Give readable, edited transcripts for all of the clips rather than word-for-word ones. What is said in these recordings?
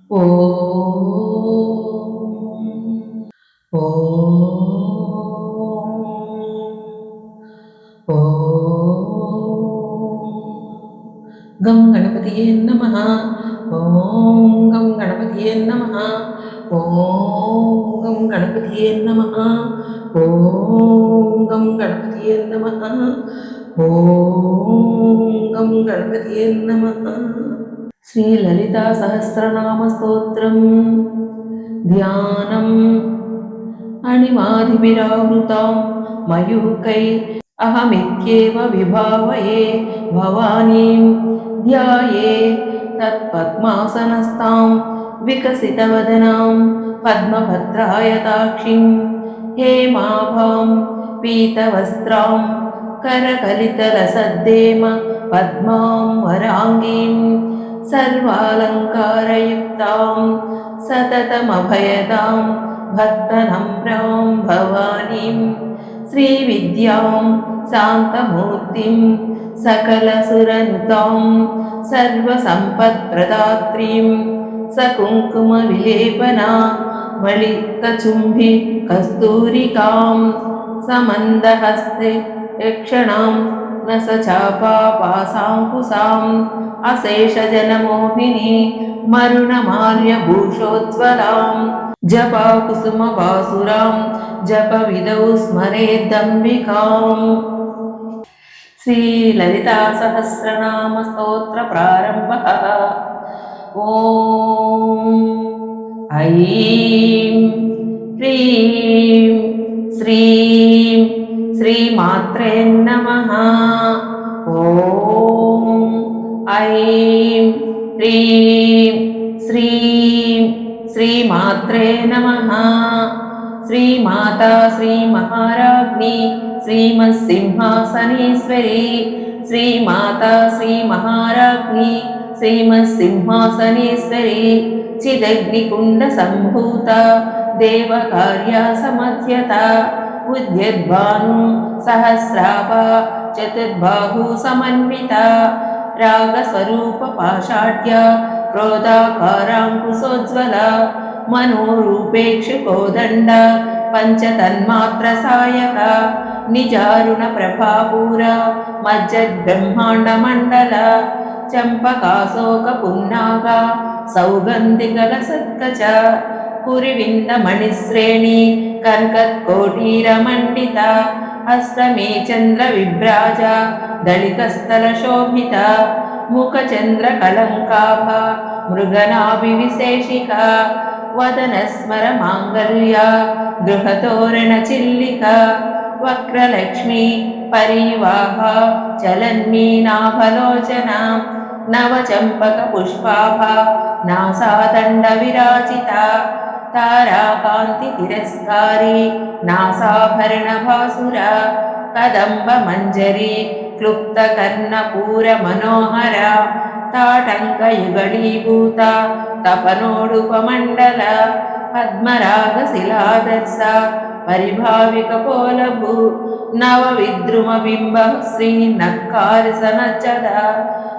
ఓం గం గణపతియే నమః. ఓం గం గణపతియే నమః. ఓం గం గణపతియే నమః. ఓం గం గణపతియే నమః. ఓం గం గణపతియే నమః. శ్రీ లలితా సహస్రనామ స్తోత్రం ధ్యానం. అణిమాదిభిరావృతాం మయూకై అహమిత్యేవ విభావయే భవానీం ధ్యాయే తత్పద్మాసనస్తాం వికసితవదనాం పద్మభద్రాయతాక్షిం హేమాభాం పీతవస్త్రాం करकलितलसद्देम पद्मां वराङ्गीं सर्वालङ्कारयुक्तां सततमभयदां भक्तनम्रां भवानीं श्रीविद्यां शान्तमूर्तिं सकलसुरनुतां सर्वसम्पत्प्रदात्रीं सकुङ्कुमविलेपना मलिकचुम्बि कस्तूरिकां समन्दहस्ते यक्षणां न स चापापासाङ्कुशाम् अशेषजनमोहिनी मरुणमाल्यभूषोज्ज्वलां जपाकुसुमबासुरां जपविदौ स्मरेदम्बिकाम्. श्रीललिता सहस्रनाम स्तोत्र प्रारम्भः. ॐ ऐं ह्रीं श्रीं श्रीमात्रे नमः. ॐ ऐं ह्रीं श्रीं श्रीमात्रे नमः. श्रीमाता श्रीमहाराज्ञी श्रीमत्सिंहासनेश्वरी श्रीमाता श्रीमहाराज्ञी श्रीमत्सिंहासनेश्वरी चिदग्निकुण्डसम्भूता देवकार्या समध्यता उद्यद्भानु सहस्राभा चतुर्बाहु समन्विता रागस्वरूप पाषाढ्या क्रोधाकाराङ्कुशोज्ज्वला मनोरूपेक्षुकोदण्ड पञ्चतन्मात्रसायक निजारुणप्रभापूरा मज्जद्ब्रह्माण्डमण्डल चम्पकाशोकपुन्नागा सौगन्धिकलसत्कच कुरिविन्दमणिश्रेणी कर्कत्कोटीरमण्डिता अष्टमे चन्द्रविभ्राजा दलितस्थलशोभिता मुखचन्द्रकलङ्काभा मृगनाभिविशेषिका वदनस्मरमाङ्गल्या गृहतोरणचिल्लिका वक्रलक्ष्मी परिवाहा चलन्मीनाभलोचना नवचम्पकपुष्पाभा नासादण्डविराजिता ताराकान्तितिरस्कारी नासाभरणभासुरा कदम्बमञ्जरी क्लुप्तकर्णपूरमनोहरा ताटङ्कयुगलीभूता तपनोडुपमण्डल पद्मरागशिलादर्श परिभाविकपोलभू नवविद्रुमबिम्ब श्रीनक्कारसनच्चदा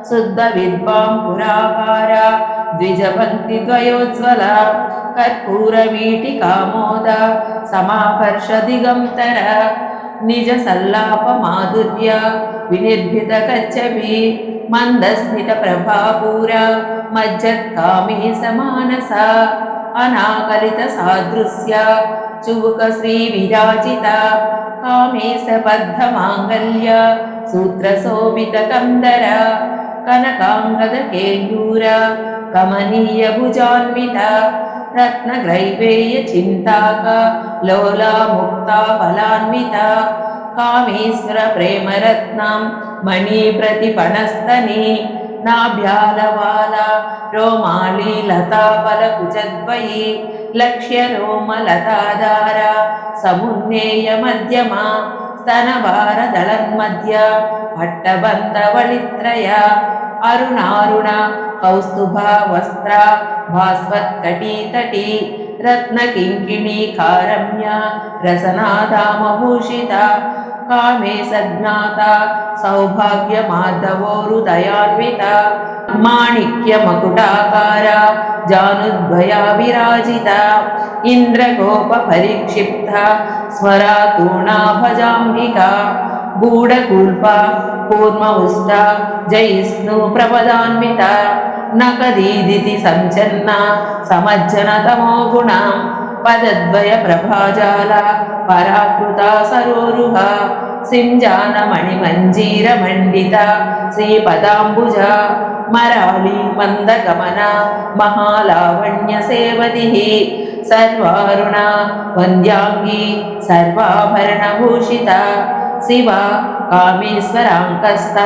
शुद्धविद्वां पुराकारा द्विजपङ्क्तिद्वयोज्ज्वला कर्पूरवीटिकामोद समाकर्ष दिगंतर निजसल्लापमाधुर्य विनिर्भितकच्छपि मन्दस्मितप्रभापूरा मज्जत्कामे समानसा अनाकलितसादृश्या चुबुकश्रीविराजिता कामेशबद्धमाङ्गल्य सूत्रशोभितकन्दरा कनकाङ्गदकेयूरा कमनीयभुजान्विता रत्नग्रैवेयचिन्ताका लोला मुक्ता फलान्विता कामेश्वर प्रेमरत्नां मणिप्रतिपणस्तनी नाभ्यालवाला रोमाली लताफलकुचद्वयी लक्ष्यरोमलताधारा समुन्नेय मध्यमा स्तनभारदलन्मध्य पट्टबन्धवलित्रया अरुणारुण कौस्तुभा वस्त्रा भास्वत्कटीतटी रत्नकिङ्किणी कारम्या रसनाधामभूषिता कामे सज्ञाता सौभाग्यमाधवोरुदयान्विता మాణిక్యమకుటాకార జానుద్వయా విరాజిత ఇంద్రగోపపరిక్షిప్త స్వరాతూణా భజాంబికా గూఢకూల్ప కూర్మవుష్ట జయిష్ణు ప్రపదాన్విత నకదీదితి సంచన్న సమజ్జన తమో గుణ పదద్వయ ప్రభాజాల పరాకృత సరోరుహ సింజానమణిమంజీర మండిత శ్రీపదాంబుజ మరాళి మందగమన మహాలావణ్య సేవతి సర్వారుణ వంద్యాంగి సర్వాభరణభూషిత శివ కామేశ్వరాంకస్థ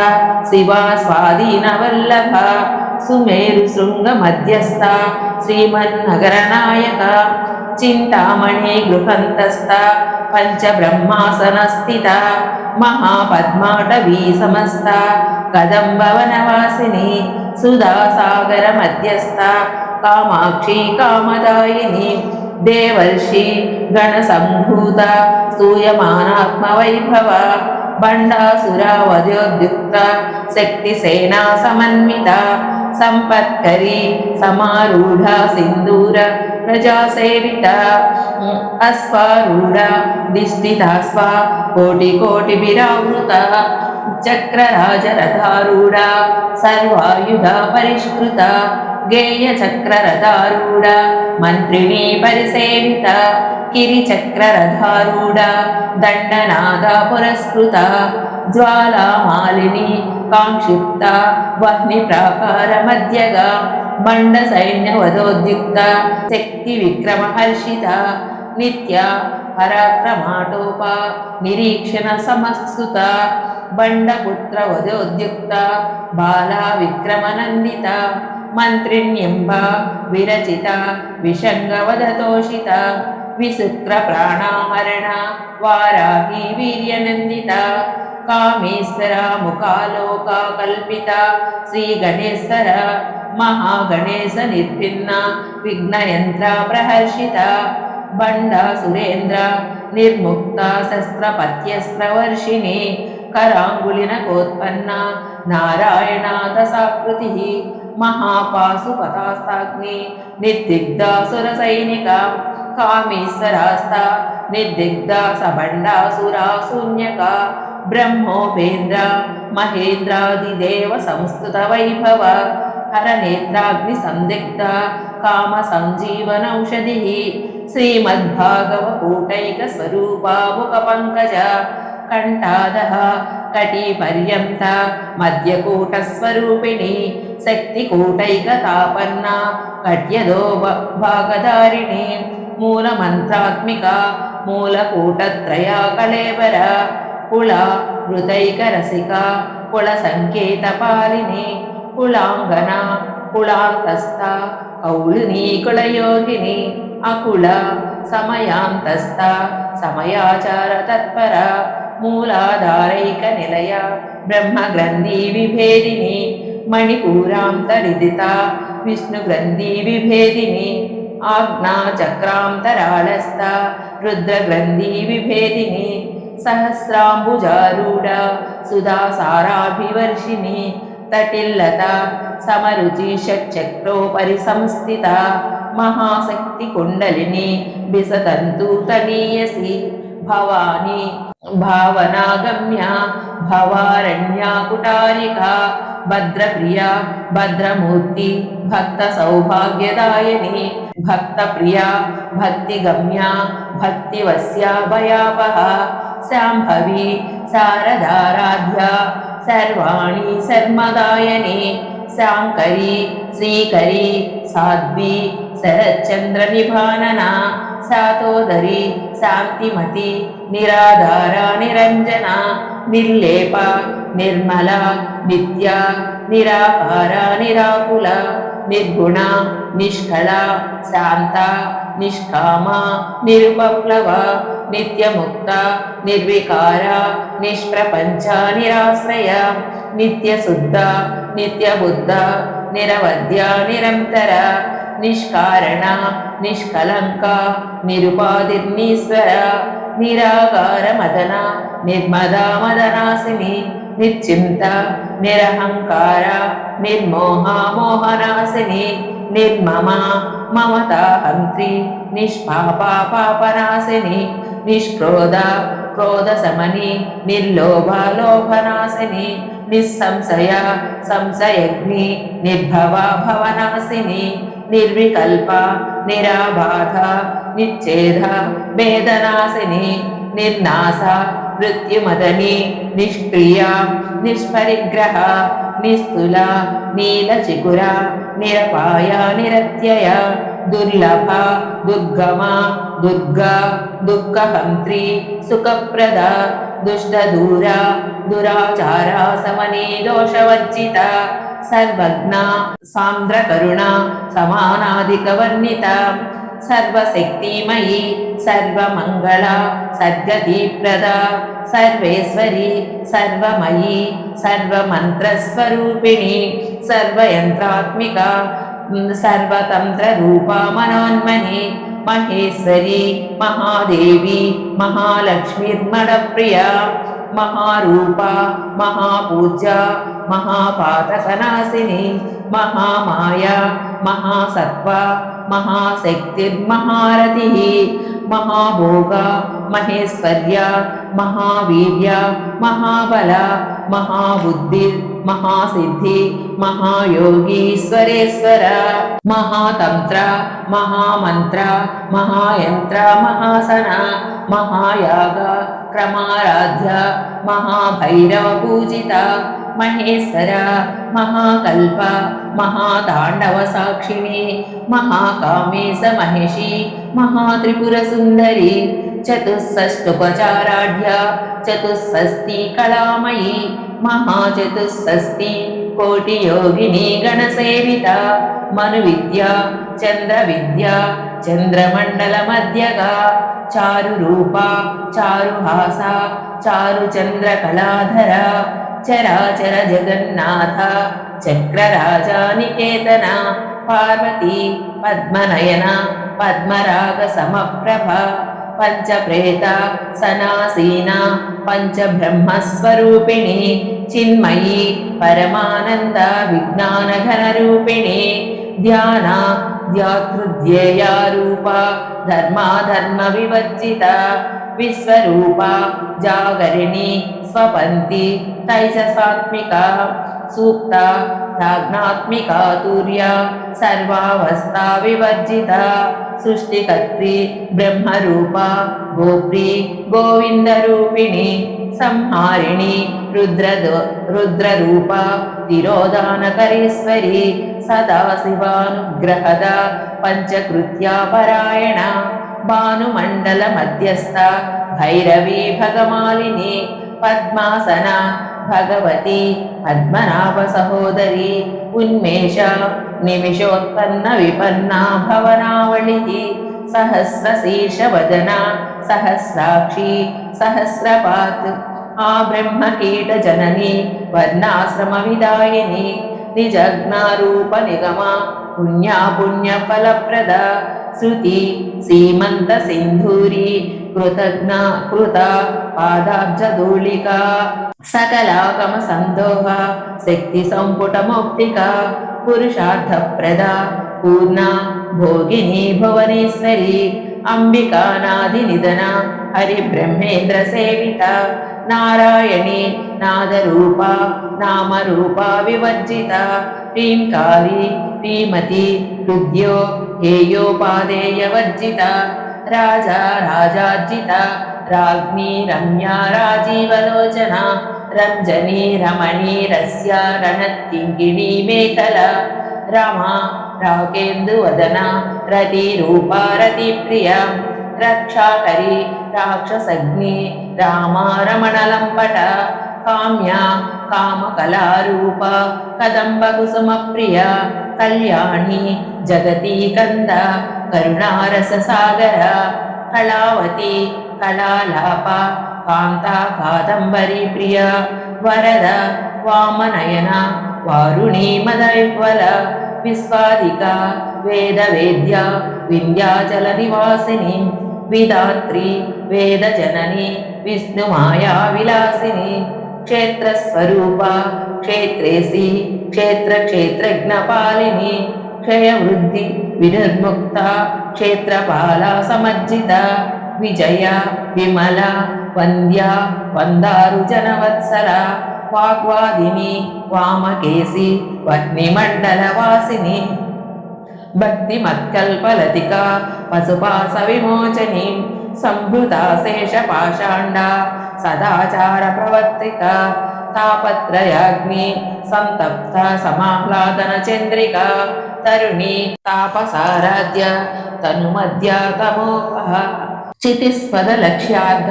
శివ స్వాధీనవల్లభ సుమేరు శృంగ మధ్యస్థ శ్రీమన్నగరనాయక చింతామణి గృహంతస్థ పంచబ్రహ్మాసనస్థిత మహాపద్మాటవీ సమస్త కదంబవనవాసిని సుధాసాగర మధ్యస్థ కామాక్షి కామదాయిని దేవర్షి గణసంభూత స్తూయమానాత్మవైభవ బండాసురావధ్యోద్యుక్త శక్తిసేనా సమన్విత సంపత్కరీ సమారూఢ సింధూర ప్రజాసేవిత అశ్వారూఢ దిష్టితాస్వ కోటి కోటి విరావృత చక్రరాజరథారూఢ సర్వాయుధ పరిష్కృత గేయ చక్రరథారూఢ మంత్రిణీ పరిసేవిత కిరిచక్రరథారూఢ దండనాద పురస్కృత జ్వాలామాలిని కాంక్షిప్త వహ్ని ప్రాకార మధ్యగా బండ సైన్యవదోద్యుక్త శక్తి విక్రమ హర్షిత నిత్య పరాక్రమాటోప నిరీక్షణ సమస్సుత బండపుత్ర వదోద్యుక్త బాలా విక్రమనందిత మంత్రిణ్యంబ విరచిత విషంగవదతోషిత విశుక్ర ప్రాణాహరణ వారాహి వీర్యనందిత కామేశ్వర ముఖాలోక కల్పిత శ్రీ గణేశ్వర మహాగణేశ నిర్భిన్న విఘ్నయంత్ర ప్రహర్షిత బండా సురేంద్ర నిర్ముక్త శస్త్రపత్యస్త్రవర్షిణి కరాంగులిన కోత్పన్న నారాయణ దశాకృతి మహాపాశుపతాస్తాగ్ని నిర్దిగ్ధాసుర సైనిక కామేశ్వరాస్త నిర్దిగ్ధ సబండాసురాశూన్యక బ్రహ్మోపేంద్ర మహేంద్రాదిదేవ సంస్థుత వైభవ హరనేత్రాగ్ని సందిగ్ధ కామ సంజీవనౌషధి శ్రీమద్భాగవ కూటైక స్వరూపాముఖ పంకజ కంఠాదః కటి పర్యంత మధ్యకూటస్వరూపిణి శక్తికూటైక తాపన్న కట్యదో భాగధారిణి మూలమంత్రాత్మిక మూలకూటత్రయా కళేవర కుల హృదైక రసిక కుల సంకేత పాలిని కులాంగన కులాంతస్థ కౌళిని కులయోగిని అకుల సమయాంతస్థ సమయాచార తత్పర మూలాధారైక నిలయ బ్రహ్మగ్రంథి విభేదిని మణిపూరాంతరిదిత విష్ణుగ్రంథి విభేదిని ఆజ్ఞాచక్రాంతరాళస్థ రుద్రగ్రంథి విభేదిని సహస్రాంబుజారూఢ సుధాసారాభివర్షిణి తటిల్లత సమరుచి షట్చక్రోపరి సంస్థిత మహాశక్తి కుండలిని బిసతంతు తనీయసి భవాని భావనాగమ్య భవారణ్యా కుటారిక భద్రప్రియ భద్రమూర్తి భక్త సౌభాగ్యదాయని భక్తప్రియ భక్తిగమ్య భక్తివస్య భయాపహ శాంభవి శారదారాధ్య సర్వాణి శర్మదాయని శాంకరి శ్రీకరి సాధ్వి శరచంద్ర నిభానన శాతోదరి శాంతిమతి నిరాధార నిరంజన నిర్లేప నిర్మల నిత్య నిరాకార నిరాకుల నిర్గుణ నిష్కళ శాంత నిష్కామ నిరుపప్లవ నిత్యముక్త నిర్వికార నిష్ప్రపంచ నిరాశ్రయ నిత్యశుద్ధ నిత్యబుద్ధ నిరవధ్య నిరంతర నిష్కారణ నిష్కలంక నిరుపాధిర్నీశ్వర నిరాకార మదన నిర్మదా మదనాసిని నిర్చింత నిరహంకార నిర్మోహ మోహనాశిని నిర్మమ మమతాహంత్రి నిష్పాపా పాపనాశిని నిష్క్రోధ క్రోధశమని నిర్లోభ లోభనాశిని నిస్సంశయ సంశయగ్ని నిర్భవ భవనాశిని నిర్వికల్ప నిరాబాధ నిచ్ఛేద వేదనాశిని నిర్నాశ మృత్యుమదని నిష్క్రియ నిష్పరిగ్రహ నిస్తుల నీలచికుర నిరపాయ నిరత్యయ దుర్లభ దుర్గమ దుర్గా దుఃఖహంత్రి సుఖప్రద దుష్టదూర దురాచార సమనీ దోషవర్జిత సర్వజ్ఞ సాంద్రకరుణ సమానాధికవర్ణిత సర్వశక్తిమయీ సర్వమంగళ సద్గతిప్రద సర్వేశ్వరి సర్వమయీ సర్వమంత్రస్వరూపిణి సర్వయంత్రాత్మిక సర్వతంత్ర రూప మనోన్మని మహేశ్వరి మహాదేవి మహాలక్ష్మీర్మణప్రియ మహారూప మహాపూజ్య మహాపాతకనాశిని మహామాయ మహాసత్వ మహాశక్తిర్మహారథి మహాభోగ మహేశ్వర్య మహావీర్య మహాబల మహాబుద్ధిర్ మహాసిద్ధి మహాయోగీశ్వరేశ్వర మహాతంత్ర మహామంత్ర మహాయంత్ర మహాసన మహాయాగ క్రమారాధ్య మహాభైరవ పూజిత మహేశ్వర మహాకల్ప మహాతాండవ సాక్షిణి మహాకామేశ మహిషి మహాత్రిపుర సుందరి చతుషష్టుపచారాఢ్య చతుషష్టి కళామయీ మహాచతుషష్టి కోటి యోగిని గణసేవిత మను విద్య చంద్ర విద్య చంద్రమండల మధ్యగా చారు రూప చారుహాస చారు చంద్ర కళాధర చరాచర జగన్నాథ చక్రరాజానికేతన పార్వతీ పద్మనయన పద్మరాగ సమప్రభ పంచప్రేత సనాసీన పంచబ్రహ్మస్వరూపిణి చిన్మయీ పరమానంద విజ్ఞానఘన రూపిణి ధ్యాన ధ్యాతృధ్యేయారూప ధర్మాధర్మ వివర్జిత విశ్వరూప జాగరిణి స్వపంతి తైజసాత్మిక సూక్త ప్రాజ్ఞాత్మిక తూర్య సర్వావస్థా వివర్జిత సృష్టికర్త్రి బ్రహ్మరూప గోప్రి గోవిందరూపిణి సంహారిణి రుద్రరూప తిరోధానకరీశ్వరి సదాశివానుగ్రహద పంచకృత్యాపరాయణ భానుమండల మధ్యస్థ భైరవీ భగమాలిని పద్మాసన భగవతి పద్మనాభ సహోదరి ఉన్మేష నిమిషోత్పన్న విపన్న భవనావళి సహస్రశీర్షవదన సహస్రాక్షి సహస్రపాత్ ఆ బ్రహ్మకీట జనని వర్ణాశ్రమ విదాయిని నిజజ్ఞారూప నిగమ పుణ్య ఫలప్రద శృతి సీమంత సింధూరి కృతజ్ఞ కృత పాదాబ్జధూళిక సకలాగమ సందోహ శక్తి సంపుట మౌక్తిక పురుషార్థప్రద పూర్ణ భోగిని భువనేశ్వరి అంబికానాది నిధన హరి బ్రహ్మేంద్ర సేవిత నారాయణి నాదరూప నామరూప వివర్జిత హ్రీంకారి శ్రీమతి హృద్యో హేయోపాదేయ వర్జిత రాజా రాజార్జిత రాజ్ఞి రమ్యా రాజీవలోచన రంజని రమణి రస్య రణత్కింకిణీ మేఖల రమా రాకేందువదన రతి రూపా రతిప్రియ రక్షాకరి రాక్షసగ్ని రామా రమణలంపట కామ్య కామకళారూప కదంబ కుసుమ ప్రియ కళ్యాణి జగతి కంద కరుణారస సాగర కళావతి కళాలాప కాంత కాదంబరి ప్రియ వరద వామనయన వారుణి మదవిహ్వల విశ్వాదిక వేద వేద్య వింధ్యాచల నివాసిని విధాత్రి వేద జనని విష్ణుమాయా విలాసిని क्षेत्रस्वरूप क्षेत्रेसि क्षेत्रक्षेत्रज्ञपालिनी क्षयवृद्धि विनिर्मुक्ता क्षेत्रपाला समर्जिता विजया विमला वन्द्या वन्दारुजनवत्सला वाग्वादिनी वामकेशी वह्निमण्डलवासिनी भक्तिमत्कल्पलतिका पशुपाशविमोचनी संभृता शेषपाषाण्डा सदाचारप्रवर्तिका तापत्रयाग्नि संतप्ता समाह्लादनचन्द्रिका तरुणी तापसाराध्य तनुमध्या तमोपः क्षितिस्पदलक्ष्यार्ध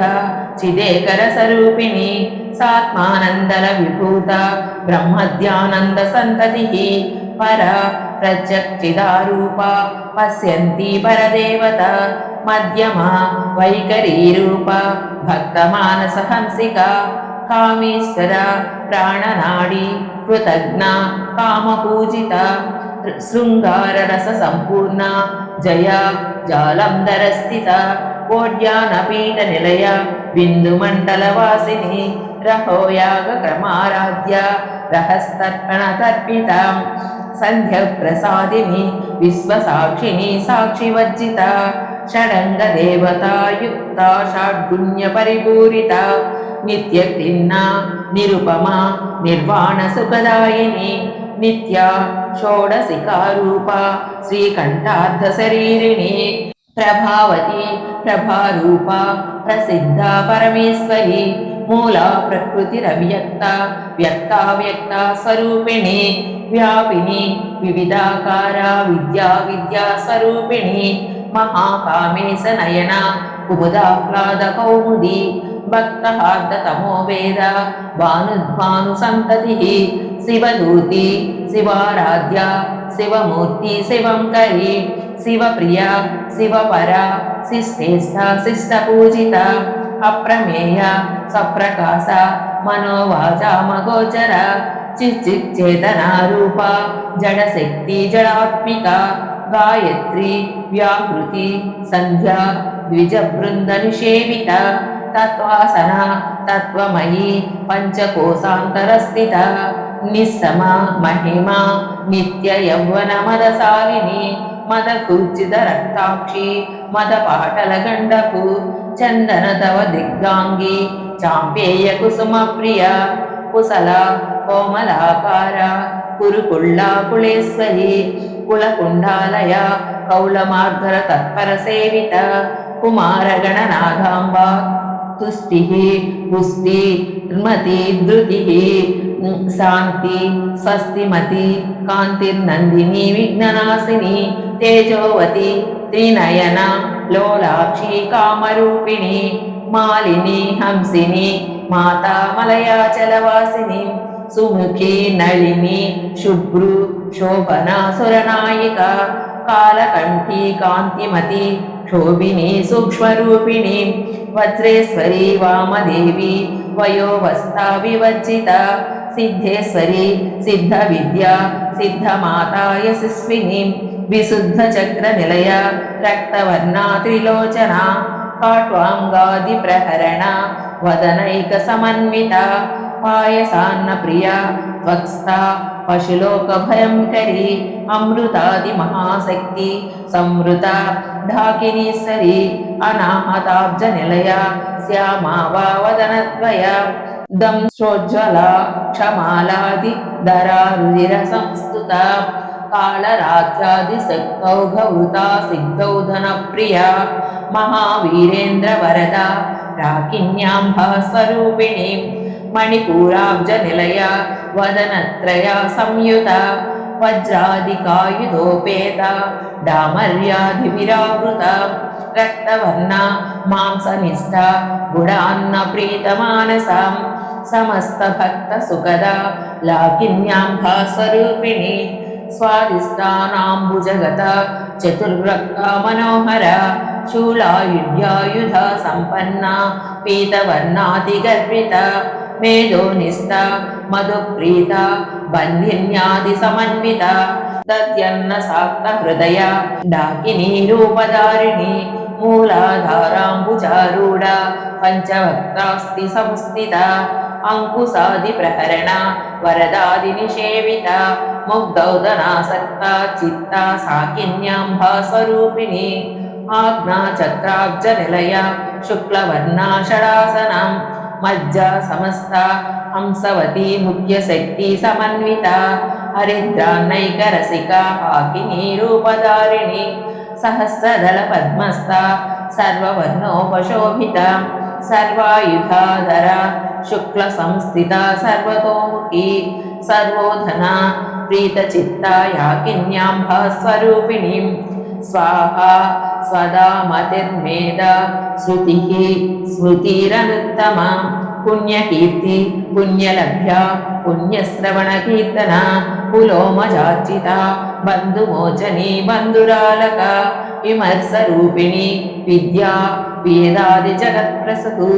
चिदेकरस्वरूपिणी सात्मानन्दल विभूता ब्रह्मध्यानन्दसन्ततिः परा प्रत्यक्षिदारूपा पश्यन्ती परदेवता मध्यमा वैखरीरूपा भक्तमानसहंसिका कामेश्वरा प्राणनाडी कृतज्ञा कामपूजिता शृङ्गाररससम्पूर्णा जया जालन्धरस्थिता कोड्यानपीठनिलया बिन्दुमण्डलवासिनी रहोयागक्रमाराध्या रहस्तर्पणतर्पिता सन्ध्यप्रसादिनी विश्वसाक्षिणी साक्षिवर्जिता षडङ्गदेवता युक्ता षड्गुण्यपरिपूरिता नित्यक्लिन्ना निरुपमा निर्वाणसुखदायिनी नित्या षोडशिकारूपा श्रीकण्ठार्धशरीरिणी प्रभावती प्रभारूपा प्रसिद्धा परमेश्वरी मूला प्रकृतिरव्यक्ता व्यक्ता स्वरूपिणी व्यापिनी विविधाकारा विद्या स्वरूपिणी महाकामेश नयना कुमुदाह्लाद कौमुदी भक्तहार्दतमो वेद भानुसन्ततिः शिवदूती शिवाराध्या शिवमूर्ति शिवङ्करी शिवप्रिया शिवपरा शिष्टेष्ठा शिष्टपूजिता अप्रमेया सप्रकाशा मनोवाचामगोचरा चिच्चिच्चेतनारूपा जडशक्ति जडात्मिका गायत्री व्याहृति संध्या द्विजबृन्दनिषेविता तत्त्वासना तत्त्वमयी पंचकोशान्तरस्थिता निस्समा महिमा नित्ययौवनमदशालिनी मदकूर्जितरक्ताक्षी मदपाटलगण्डकू चन्दनतव दिग्गाङ्गी चाम्पेयकुसुमप्रिया कुशला कोमलाकारा कुरुकुल्लाकुलेश्वरी कुलकुण्डालया कौलमार्धर तत्परसेविता कुमारगणनागाम्बा तुष्टिः पुष्टि मति धृतिः शान्ति स्वस्तिमति कान्तिर्नन्दिनी विघ्ननाशिनी तेजोवती त्रिनयना लोलाक्षी कामरूपिणी मालिनी हंसिनी माता मलयाचलवासिनी सुमुखी नलिनी शुभ्रू शोभना सुरनायिका कालकण्ठी कान्तिमती क्षोभिनी सूक्ष्मरूपिणी वज्रेश्वरी वामदेवी वयोवस्था विवर्जिता सिद्धेश्वरी सिद्धविद्या सिद्धमाता यशस्विनी विशुद्धचक्रनिलया रक्तवर्णा त्रिलोचना काट्वाङ्गादिप्रहरणा वदनैकसमन्विता पायसान्नप्रिया त्वक्स्था पशुलोकभयङ्करी अमृतादिमहाशक्ति संवृता ढाकिनीश्वरी अनाहताब्जनिलया श्यामा वा वदनद्वया दंश्रोज्ज्वला क्षमालादिधरा रुधिरसंस्तुता कालरात्यादिशक्तौघवृता सिद्धौधनप्रिया महावीरेन्द्रवरदा राकिन्याम्भा स्वरूपिणी मणिपूराब्जनिलया वदनत्रया संयुता वज्रादिकायुधोपेता डामर्याधिविरावृता रक्तवर्णा मांसनिष्ठा गुणान्नप्रीतमानसा समस्तभक्तसुखदा लाकिन्याम्भा स्वरूपिणी स्वादिष्टानाम्बुजगता चतुर्वक्ता मनोहरा शूलायुध्यायुधा सम्पन्ना पीतवर्णादिगर्भिता मेधोनिष्ठा मधुप्रीता बन्धिन्यादिसमन्विता दद्यन्नसाक्तहृदया डाकिनी रूपधारिणी मूलाधाराम्बुजारूढा पञ्चवक्त्रास्ति संस्थिता అంకుశాది ప్రహరణ వరదాది నిషేవిత ముగ్ధౌదనాసక్త చిత్త సాకిన్యాంబా స్వరూపిణి ఆజ్ఞా చక్రాబ్జ నిలయ శుక్లవర్ణాషడాసనం మజ్జ సమస్త హంసవతి ముఖ్య శక్తి సమన్విత హరిద్రాన్నైకరసిక హాకిని రూపధారిణి సహస్రదళ పద్మస్థ సర్వవర్ణోపశోభిత సర్వాయుధాధర శుక్ల సంస్థిత సర్వతోముఖి సర్వోధన ప్రీతచిత్త యాకిన్యాంబ స్వరూపిణి స్వాహా స్వదా మతిర్మేద శృతి స్మృతిరనుత్తమ పుణ్యకీర్తి పుణ్యలభ్య పుణ్యశ్రవణ కీర్తన పులోమజార్చిత బంధుమోచని బంధురాలక విమర్శ రూపిణి విద్యా వేదాది జగత్ప్రసకు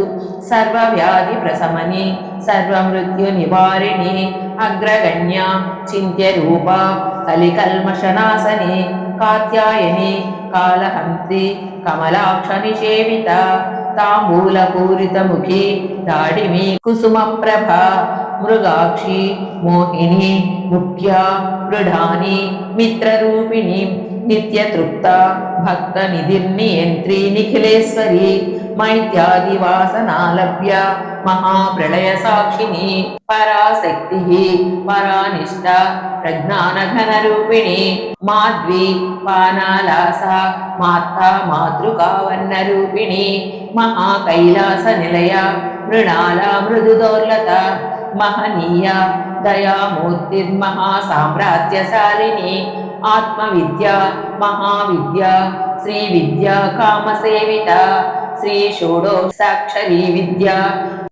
సర్వవ్యాధి ప్రశమని సర్వమృత్యు నివారిణి అగ్రగణ్య చింత్య రూప కలికల్మషనాశని కాత్యాయని కాళహంత్రి కమలాక్ష నిషేవిత తాంబూలపూరితముఖి దాడిమి కుసుమప్రభ మృగాక్షి మోహిని ముఖ్య మృఢాని మిత్రరూపిణి నిత్యతృప్త భక్త నిధిర్నియంత్రి నిఖిలేశ్వరి మైత్యాదివాసనాలభ్య మహాప్రళయ సాక్షిని పరాశక్తి పరానిష్ట ప్రజ్ఞానఘన రూపిణి మాధ్వి పానాలాస మాతా మాతృకావర్ణ రూపిణి మహాకైలాస నిలయ మృణాల మృదుదోర్లత మహనీయ దయామూర్తిర్మహాసామ్రాజ్యశాలిని ఆత్మవిద్య మహావిద్య శ్రీ విద్య కామసేవిత శ్రీ షోడోసాక్షరీ విద్య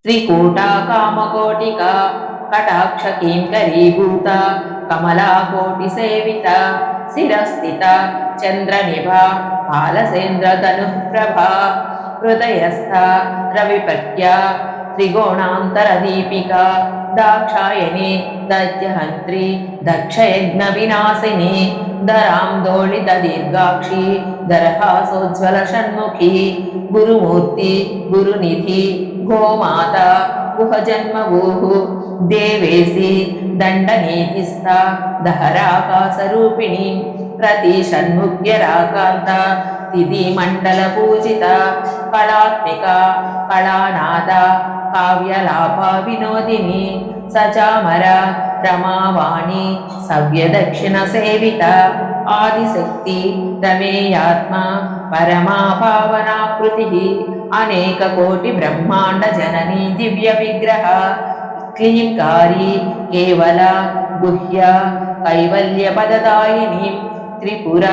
త్రికూట కామకోటిక కటాక్ష కింకరీభూత కమలాకోటి సేవిత శిరస్థిత చంద్రనిభ పాలసేంద్రధనుఃప్రభ హృదయస్థ రవిపత్య త్రికోణాంతరదీపిక దాక్షాయణి దైత్యహంత్రి దక్షయజ్ఞ వినాశిని దరాందోళిత దీర్ఘాక్షి దరహాసోజ్వల షణ్ముఖి గురుమూర్తి గురునిధి గోమాత గుహజన్మభూః దేవేసి దండనీతిస్థ దహరాకాశరూపిణి ప్రతి షణ్ముఖ్యరాకాంత తిథి మండల పూజిత కళాత్మిక కళానాద కావ్యలాప వినోదిని సచామర రమావాణి సవ్యదక్షిణ సేవిత ఆదిశక్తి రమేయాత్మ పరమా పావనాకృతి అనేక కోటి బ్రహ్మాండ జనని దివ్య విగ్రహ క్లీంకారి కేవల గుహ్య కైవల్య పదదాయిని త్రిపుర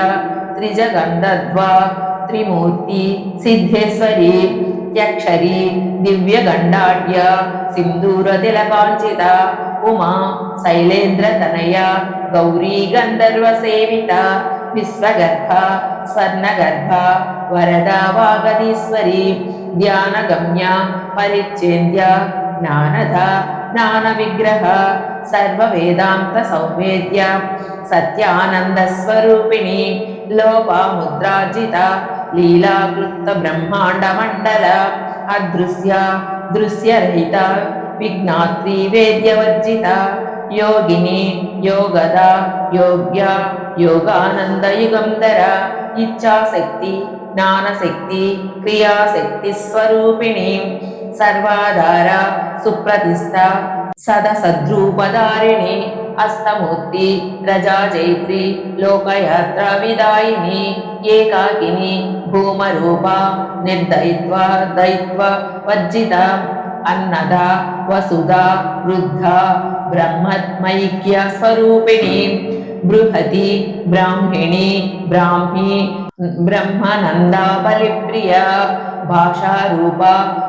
త్రిజగంధద్వ త్రిమూర్తి సిద్ధేశ్వరి త్యక్షరి దివ్యగండాఢ్య సింధూర తిలకాంచిత ఉమా శైలేంద్ర తనయ గౌరీ గంధర్వ సేవిత విశ్వగర్భ స్వర్ణగర్భ వరద వాగదీశ్వరి ధ్యానగమ్య పరిచ్ఛేద్య జ్ఞానద జ్ఞాన విగ్రహ సర్వ వేదాంత సౌవేద్య సత్యానంద స్వరూపిణి లోపముద్రాజిత లీలాకృత బ్రహ్మాండ మండల అదృశ్య దృశ్యరహిత విజ్ఞాత్రి వేద్యవర్జిత యోగిని యోగద యోగ్య యోగానంద యుగంధర ఇచ్ఛాశక్తి జ్ఞానశక్తి క్రియాశక్తి స్వరూపిణి సర్వాధార సుప్రతిష్ట సదసద్రూపధారిణి అస్తమూర్తి రజాజైత్రి లోకయాత్ర విదాయిని ఏకాకిని భూమరూప నిర్దయిత్వ దైత్వ వర్జిత అన్నద వసుధ వృద్ధ బ్రహ్మత్మైక్య స్వరూపిణి బృహతి బ్రాహ్మిణి బ్రాహ్మి బ్రహ్మనంద బలిప్రియ భాషారూప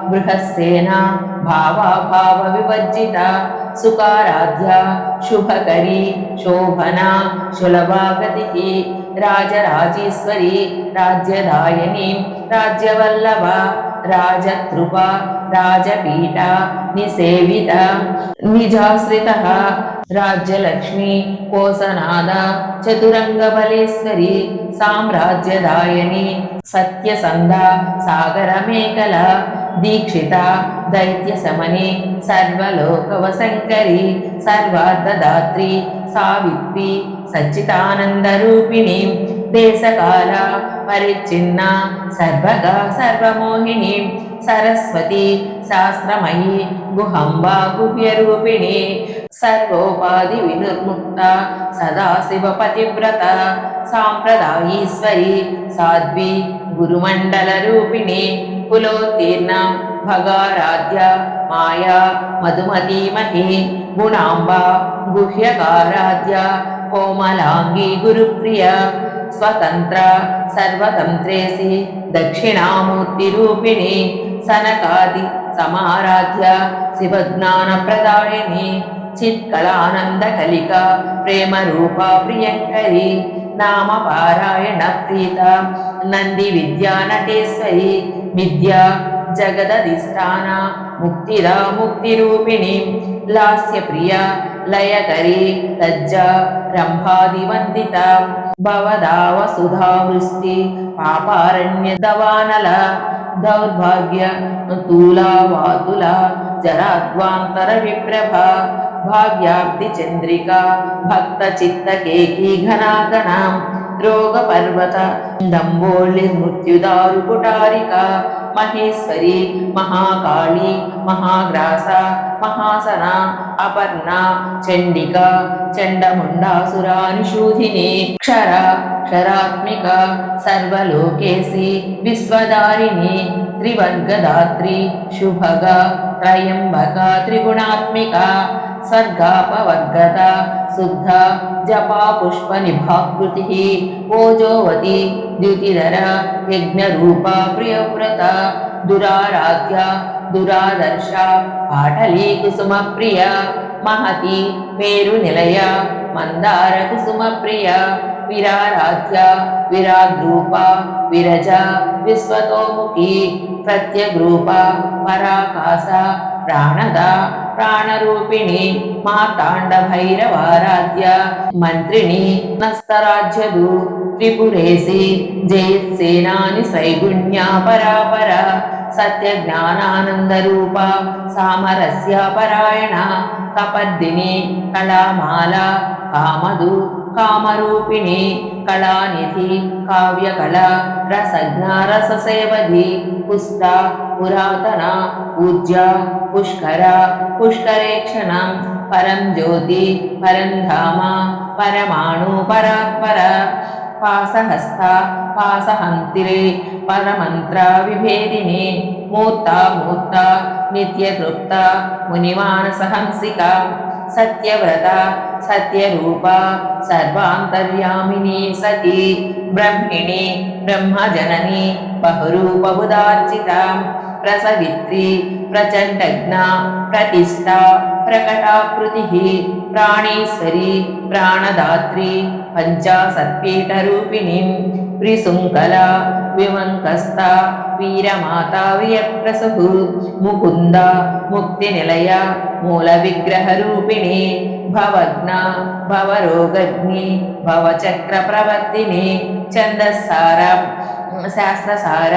బృహస్సేన భావాభావ వివర్జిత సుకారాధ్య శుభకరి శోభన సులభాగతి రాజరాజేశ్వరి రాజ్యదాయని రాజ్యవల్లభ రాజతృప రాజపీఠ నిసేవిత నిజాశ్రిత రాజ్యలక్ష్మి కోసనాద చతురంగబలేశ్వరి సామ్రాజ్యదాయని సత్యసంధ సాగర మేకల దీక్షిత దైత్యశమని సర్వలోకవశంకరి సర్వార్థదాత్రి సావిత్రి సచ్చిదానందరూపిణి దేశకాల పరిచ్ఛిన్న సర్వగా సర్వమోహిని సరస్వతి శాస్త్రమయీ గుహంబా గుహ్యరూపిణి సర్వోపాధి వినుర్ముక్త సదాశివ పతివ్రత సాంప్రదాయీశ్వరి సాధ్వి గురుమండల రూపిణి కులోత్తీర్ణ భగారాధ్య మాయా మధుమతీమహి గుణాంబ గుహ్యకారాధ్య కోమలాంగి గురుప్రియ స్వతంత్ర సర్వతంత్రేసి దక్షిణామూర్తి రూపిణి సనకాది సమారాధ్య శివజ్ఞానప్రదాయిని చిత్కళానంద కలిక ప్రేమ రూప ప్రియంకరి నామ పారాయణ ప్రీత నంది విద్యా నటేశ్వరి విద్యా జగదధిష్టాన ముక్తిదా ముక్తి రూపిణి లాస్య ప్రియ లయకరి లజ్జా రంభాది వందిత భవదావ సుధా వృష్టి పాపారణ్య దవానల దౌర్భాగ్య తూలా వాతుల జరాద్వాంతర విప్రభ భాగ్యాబ్ది చంద్రిక భక్త చిత్త కేకీ ఘనాగణం రోగ పర్వత దంబోళి మృత్యుదారు కుటారిక మహేశ్వరి మహాకాళి మహాగ్రాస మహాసన అపర్ణ చండిక చండముండాసురానిషూధిని క్షర క్షరాత్మిక సర్వలోకేసి విశ్వదారిణి త్రివర్గదాత్రి శుభగ త్రయంబక త్రిగుణాత్మిక స్వర్గాపవర్గత శుద్ధ జపా పుష్ప నిభాకృతి ఓజోవతి ద్యుతిధర యజ్ఞరూప ప్రియవ్రత దురారాధ్య దురాదర్శ పాటలీ కుసుమ ప్రియ మహతి మేరు నిలయ మందార కుసుమ ప్రియ విరారాధ్య విరాగ్రూప విరజ విశ్వతోముఖి ప్రత్యగ్రూప పరాకాశ ప్రాణద ప్రాణరూపిణి మార్తాండ భైరవారాధ్య మంత్రిణి నస్తరాజ్యదు త్రిపురేసి జయత్సేనాని సైగుణ్యా పరాపర సత్య జ్ఞానానంద రూప సామరస్య పరాయణ కపర్దిని కళామాల కామదు కామరూపిణి కళానిధి కావ్యకళ రసజ్ఞ రససేవధి పుష్ట పురాతన పూజ్య పుష్కర పుష్కరేక్షణం పరం జ్యోతి పరం ధామ పరమాణు పరాత్పర పాసహస్త పాసహంతిరే పరమంత్ర విభేదిని మూర్త మూర్త నిత్యతృప్త మునిమానసహంసిక సత్యవ్రత సత్యరూప సర్వాంతర్యామిని సతి బ్రహ్మిణి బ్రహ్మజనని బహురూపబుదార్చిత ప్రసవిత్రి ప్రచండజ్ఞ ప్రతిష్ట ప్రకటాకృతి ప్రాణేశ్వరి ప్రాణదాత్రి పంచాసత్పీఠరూపిణి త్రిశృంఖల విమంకస్త వీరమాత వియప్రసు ముకుంద ముక్తి నిలయ మూల విగ్రహ రూపిణి భవజ్ఞ భవరోగగ్ని భవచక్ర ప్రవర్తిని ఛందస్సార శాస్త్రసార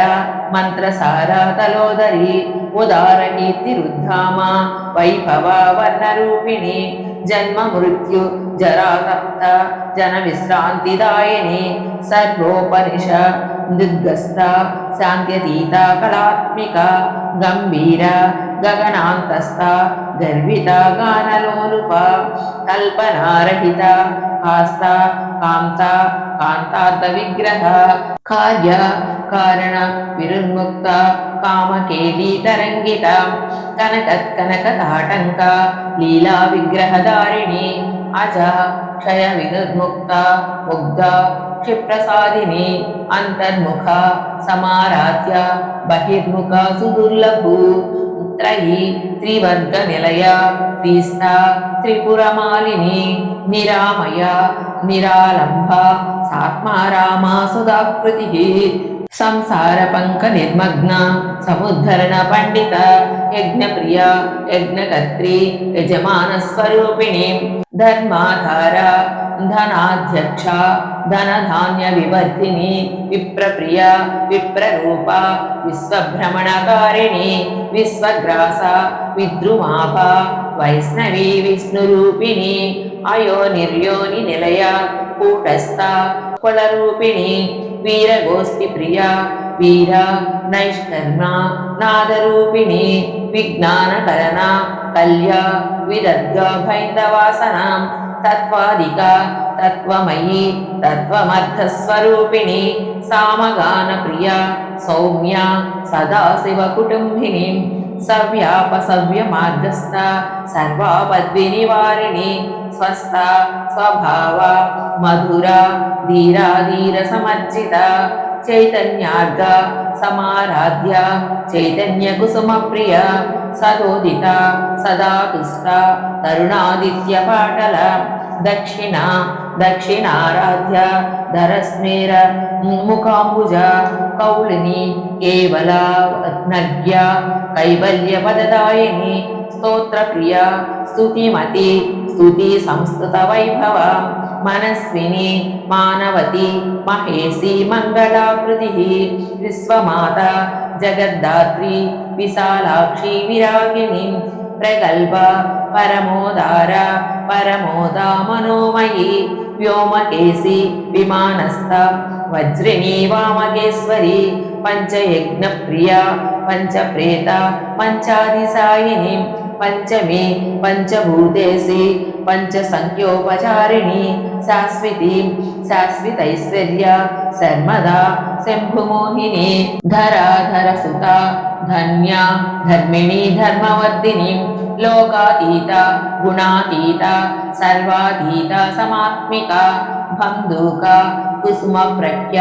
మంత్రసార తలోదరి ఉదార కీర్తిరుద్ధామ వైభవ వర్ణరూపిణి జన్మ మృత్యు జరాతప్త జన విశ్రాంతిదాయిని సర్వోపనిష దిగ్గస్థ శాంత్యతీత కళాత్మిక గంభీర గగనాంతస్థ గర్విత గానలోలుప కల్పనారహిత కాస్త కాంత కాంతార్థ విగ్రహ కార్య కారణ విరున్ముక్త కామకేళీ తరంగిత కనక తాటంక లీలా విగ్రహధారిణి అజ క్షయ వినుర్ముక్త ముగ్ధ క్షిప్రసాదిని అంతర్ముఖ సమారాధ్య బహిర్ముఖ సుదుర్లభు త్రయీ త్రివర్గ నిలయ త్రిస్థ త్రిపురమాలిని నిరామయ నిరాలంభ సాత్మారామా సుధాకృతి సంసార పంక నిర్మగ్న సముద్ధరణ పండిత యజ్ఞప్రియ యజ్ఞకర్త్రి యజమాన స్వరూపిణి ధర్మాధార ధనాధ్యక్ష ధనధాన్య వివర్ధిని విప్రప్రియ విప్రరూప విశ్వభ్రమణకారిణి విశ్వగ్రాస విద్రుమాభ వైష్ణవి విష్ణురూపిణి అయో నిర్యోని నిలయ కూటస్థ కులరూపిణి వీరగోష్ఠి ప్రియ వీర నైష్కర్మ నాదరూపిణి విజ్ఞానకరణ కల్య విదర్గ భైందవాసన తత్వాదిక తత్వమయీ తత్వమర్థస్వరూపిణి సామగాన ప్రియ సౌమ్య సదాశివ కుటుంబిని సవ్యాప సవ్య మార్గస్థ సర్వాపద్వి నివారిణి స్వస్థ స్వభావ మధుర ధీరాధీర సమర్జిత చైతన్యార్గ సమారాధ్య చైతన్య కుసుమ ప్రియ సదోదిత సదా తుష్ట తరుణాదిత్య పాటల దక్షిణ దక్షిణారాధ్య ధరస్మేర ముఖాంబుజ కౌళిని కేవల నగ్య కైవల్య పదదాయిని స్తోత్ర ప్రియ స్తుతిమతి స్తుతి సంస్కృత వైభవ మనస్విని మానవతి మహేసి మంగళాకృతి విశ్వమాత జగద్ధాత్రి విశాలాక్షి విరాగిణి ప్రగల్భ పరమోదార పరమోదా మనోమయీ వ్యోమకేసి విమానస్థ వజ్రిణీ వామకేశ్వరి పంచయజ్ఞ ప్రియ పంచప్రేత పంచాదిసాయిని పంచమి పంచభూతేసి పంచసంఖ్యోపచారిణి శాశ్వతి శాశ్వతైశ్వర్య శర్మదా శంభుమోహిని ధరాధర సుత ధన్య ధర్మిణి ధర్మవర్ధిని లోకాతీత గుణాతీత సర్వాతీత సమాత్మిక బంధూక కుసుమ ప్రఖ్య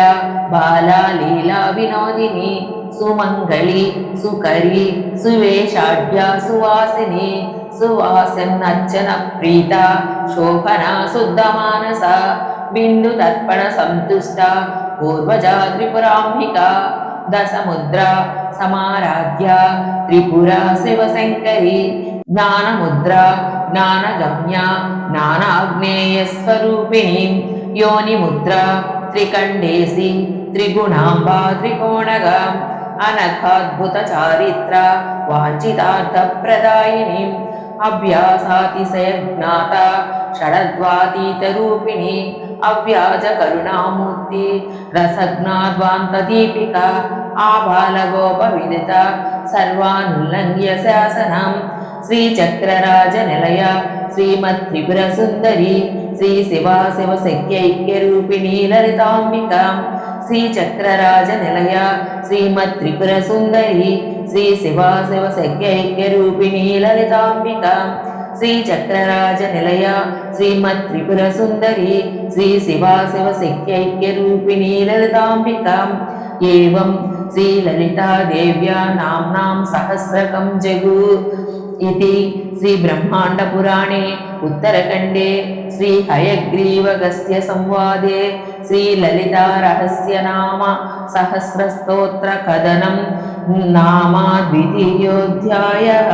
బాలా లీలా వినోదిని సుమంగళి సుకరి సువేషాఢ్య సువాసిని సువాసన్నర్చన ప్రీత శోభన శుద్ధ మానస బిందు తర్పణ సంతుష్ట పూర్వజా త్రిపురాంబిక దశముద్ర సమారాధ్య త్రిపుర శివశంకరి జ్ఞానముద్ర జ్ఞానగమ్య జ్ఞానాగ్నేయ స్వరూపిణి యోనిముద్ర త్రికండేసి త్రిగుణాంబా త్రికోణగా అనఘాద్భుత చారిత్ర వాంఛితార్థ ప్రదాయిని అభ్యాసాతిశయ జ్ఞాత షడద్వాతీత రూపిణి అవ్యాజ కరుణామూర్తి రసజ్ఞాద్వాంత దీపిక ఆబాలగోప విదిత సర్వానుల్లంఘ్య శాసనం శ్రీచక్రరాజ నిలయ శ్రీమద్ త్రిపుర సుందరి శ్రీ శివా శివ శక్యైక్య రూపిణీ లలితాంబిక శ్రీచక్రరాజ నిలయ శ్రీమద్ త్రిపుర సుందరి శ్రీ శివా శివ శక్యైక్య రూపిణీ లలితాంబిక శ్రీచక్రరాజ నిలయ శ్రీమద్ త్రిపుర సుందరి శ్రీ శివా శివ శక్యైక్య రూపిణీ లలితాంబిక ఏవం శ్రీ లలితా దేవ్యా నామ్నాం సహస్రకం జగు इति श्री ब्रह्मांड पुराणे उत्तरखंडे श्री हयग्रीवगस्य संवादे श्री ललिता रहस्य नाम सहस्रस्तोत्र कथनं नाम द्वितीयोऽध्यायः।